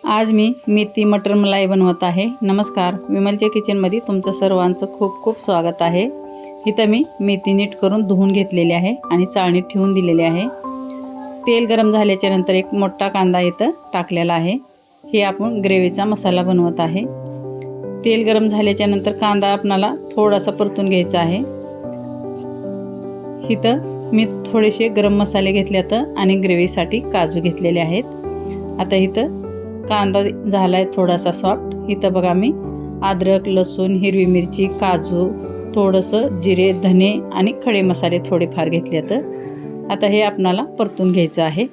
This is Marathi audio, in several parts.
आज मी मेथी मटर मलाई बनवत आहे। नमस्कार, विमलच्या किचनमध्ये तुमचं सर्वांचं खूप खूप स्वागत आहे। इथं मी मेथी नीट करून धुवून घेतलेली आहे आणि चाळणीत ठेवून दिलेली आहे। तेल गरम झाल्याच्या नंतर एक मोठा कांदा इथं टाकलेला आहे। हे आपण ग्रेव्हीचा मसाला बनवत आहे। तेल गरम झाल्याच्या नंतर कांदा आपल्याला थोडासा परतून घ्यायचा आहे। इथं मी थोडेसे गरम मसाले घेतलेत आणि ग्रेव्हीसाठी काजू घेतलेले आहेत। आता इथं कांदा झालाय थोडासा सॉफ्ट। इथं बघा मी अद्रक, लसूण, हिरवी मिरची, काजू, थोडंसं जिरे, धने आणि खडे मसाले थोडेफार घेतलेत। आता हे आपल्याला परतून घ्यायचं आहे।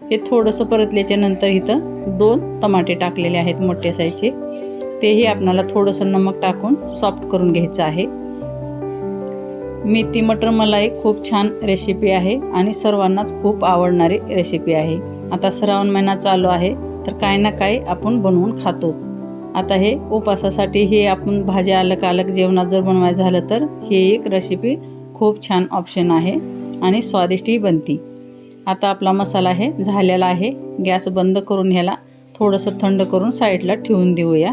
हे थोडंसं परतल्याच्या नंतर इथं 2 टमाटे टाकलेले आहेत मोठ्या साईजचे। तेही आपल्याला थोडंसं नमक टाकून सॉफ्ट करून घ्यायचं आहे। मेथी मटर मलाई खूप छान रेसिपी आहे आणि सर्वांनाच खूप आवडणारी रेसिपी आहे। आता श्रावण महिना चालू आहे तर काही ना काही आपण बनवून खातोच। आता हे उपासासाठी हे आपण भाज्या अलग जेवणात जर बनवायचं झालं तर हे एक रेसिपी खूप छान ऑप्शन आहे आणि स्वादिष्टही बनती। आता आपला मसाला हे झालेला आहे। गॅस बंद करून ह्याला थोडंसं थंड करून साईडला ठेवून देऊया।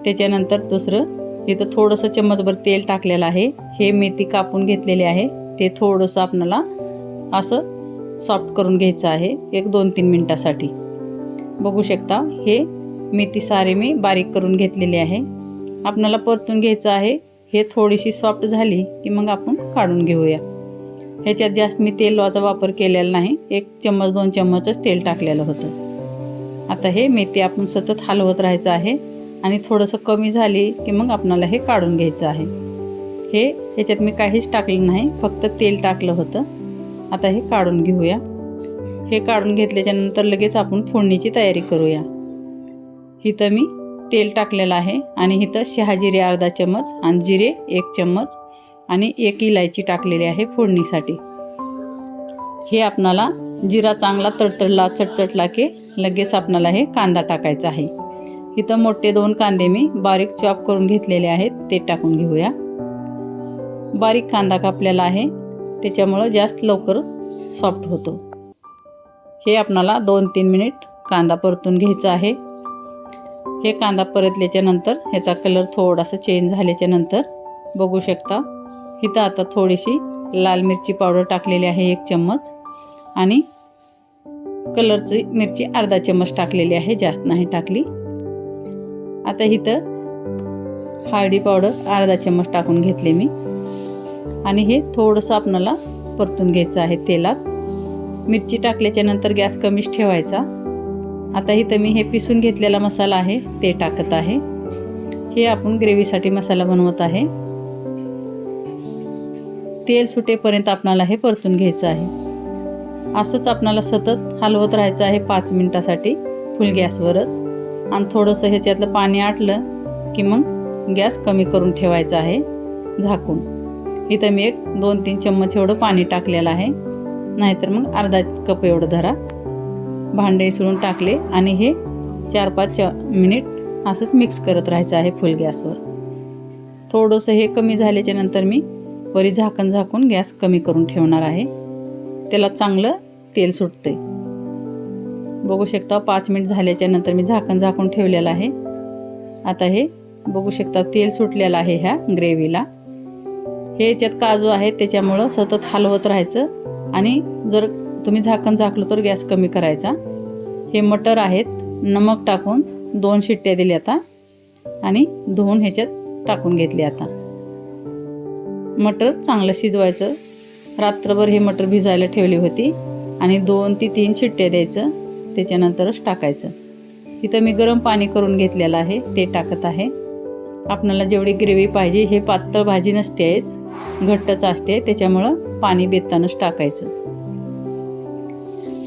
त्याच्यानंतर दुसरं इथं थोडंसं चम्मचभर तेल टाकलेलं आहे। हे मेथी कापून घेतलेली आहे, ते थोडंसं आपल्याला असं सॉफ्ट करून घ्यायचं आहे 1-2-3 मिनिटासाठी। बघू शकता हे मेथी सारी मी बारीक करून घेतलेली आहे। आपल्याला परतून घ्यायचं आहे। हे थोडीशी सॉफ्ट झाली की मग आपण काढून घेऊया। ह्याच्यात जास्त मी तेलाचा वापर केलेला नाही, 1 चम्मच 2 चम्मचच तेल टाकलेलं होतं। आता हे मेथी आपण सतत हलवत राहायचं आहे आणि थोडंसं कमी झाली की मग आपल्याला हे काढून घ्यायचं आहे। ह्याच्यात मी काहीच टाकलं नाही, फक्त तेल टाकलं होतं। आता हे काढून घेऊया। हे काढून घेतल्याच्या नंतर लगेच आपण फोडणीची तयारी करूया। इथं मी तेल टाकलेलं आहे आणि इथं शहाजिरे अर्धा चम्मच आणि जिरे 1 चम्मच आणि 1 इलायची टाकलेली आहे फोडणीसाठी। हे आपल्याला जिरा चांगला तडतडला चटचटला की लगेच आपल्याला हे कांदा टाकायचा आहे। इथं मोठे 2 कांदे मी बारीक चॉप करून घेतलेले आहेत, ते टाकून घेऊया। बारीक कांदा कापलेला आहे, त्याच्यामुळं जास्त लवकर सॉफ्ट होतो। हे आपल्याला 2-3 मिनिट कांदा परतून घ्यायचा आहे। हे कांदा परतल्याच्या नंतर ह्याचा कलर थोडासा चेंज झाल्याच्या नंतर बघू शकता इथं आता थोडीशी लाल मिरची पावडर टाकलेली आहे 1 चम्मच आणि कलरची मिरची अर्धा चम्मच टाकलेली आहे, जास्त नाही टाकली। आता इथं हळदी पावडर अर्धा चम्मच टाकून घेतले मी आणि हे थोडंसं आपल्याला परतून घ्यायचं आहे तेलात। मिरची टाकल्याच्या नंतर गॅस कमीच ठेवायचा। आता इथं मी हे पिसून घेतलेला मसाला आहे ते टाकत आहे। हे आपण ग्रेव्हीसाठी मसाला बनवत आहे। तेल सुटेपर्यंत आपल्याला हे परतून घ्यायचं आहे। असंच आपल्याला सतत हलवत राहायचं आहे 5 मिनिटासाठी फुल गॅसवरच। आणि थोडंसं ह्याच्यातलं पाणी आटलं की मग गॅस कमी करून ठेवायचा आहे झाकून। इथं मी 1-2-3 चम्मच एवढं पाणी टाकलेलं आहे, नाहीतर मग अर्धा कप एवढं धरा। भांडे इसळून टाकले आणि हे 4-5 मिनिट असंच मिक्स करत राहायचं आहे फुल गॅसवर। थोडंसं हे कमी झाल्याच्या नंतर मी वरी झाकण झाकून गॅस कमी करून ठेवणार आहे। त्याला चांगलं तेल सुटते। बघू शकता 5 मिनिट झाल्याच्या नंतर मी झाकण झाकून ठेवलेलं आहे। आता हे बघू शकता तेल सुटलेलं आहे ह्या ग्रेव्हीला। हे याच्यात काजू आहे त्याच्यामुळं सतत हलवत राहायचं आणि जर तुम्ही झाकण झाकलं तर गॅस कमी करायचा। हे मटर आहेत, नमक टाकून 2 शिट्ट्या दिल्या आता आणि धुवून ह्याच्यात टाकून घेतले। आता मटर चांगलं शिजवायचं। रात्रभर हे मटर भिजायला ठेवली होती आणि 2 ते 3 शिट्ट्या द्यायचं, त्याच्यानंतरच टाकायचं। इथं मी गरम पाणी करून घेतलेलं आहे ते टाकत आहे। आपल्याला जेवढी ग्रेव्ही पाहिजे, हे पातळ भाजी नसतेच, घट्टच असते, त्याच्यामुळं पाणी बेतानच टाकायचं।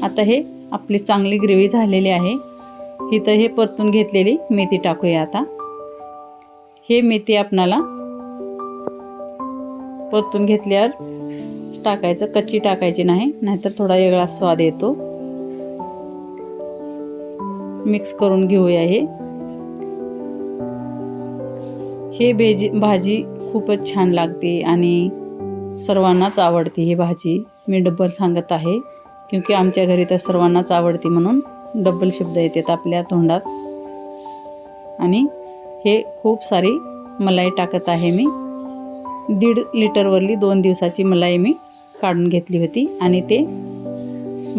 आता हे आपली चांगली ग्रेव्ही झालेली आहे। इथं हे परतून घेतलेली मेथी टाकूया। आता हे मेथी आपल्याला परतून घेतल्यावर टाकायचं, कच्ची टाकायची नाही, नाहीतर थोडा वेगळा स्वाद येतो। मिक्स करून घेऊया। हे भाजी खूपच छान लागते आणि सर्वांनाच आवडते ही भाजी। मी डबल सांगत आहे क्योंकि आमच्या घरी तर सर्वांनाच आवडते, म्हणून डबल शब्द येतात आपल्या तोंडात. आणि हे खूप सारी मलाई टाकत आहे मी. 1.5 लिटरवरली 2 दिवसाची मलाई मी काढून घेतली होती आणि ते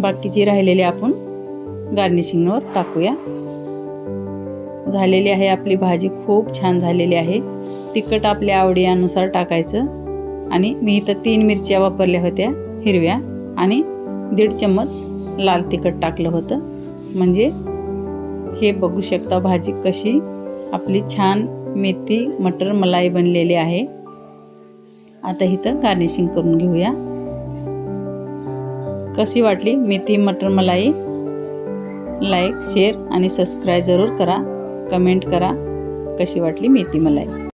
बाकीची राहिलेली आपण गार्निशिंगवर टाकूया. झालेली आहे आपली भाजी, खूप छान झालेली आहे. तिखट आपल्या आवडीनुसार टाकायचं. आणि मी इथं 3 मिरच्या वापरल्या होत्या हिरव्या आणि 1.5 चम्मच लाल तिखट टाकलं होतं. म्हणजे हे बघू शकता भाजी कशी आपली छान मेथी मटर मलाई बनलेली आहे. आता इथं गार्निशिंग करून घेऊया. कशी वाटली मेथी मटर मलाई? लाईक शेअर आणि सबस्क्राईब जरूर करा. कमेंट करा कशी वाटली मेथी मलाई.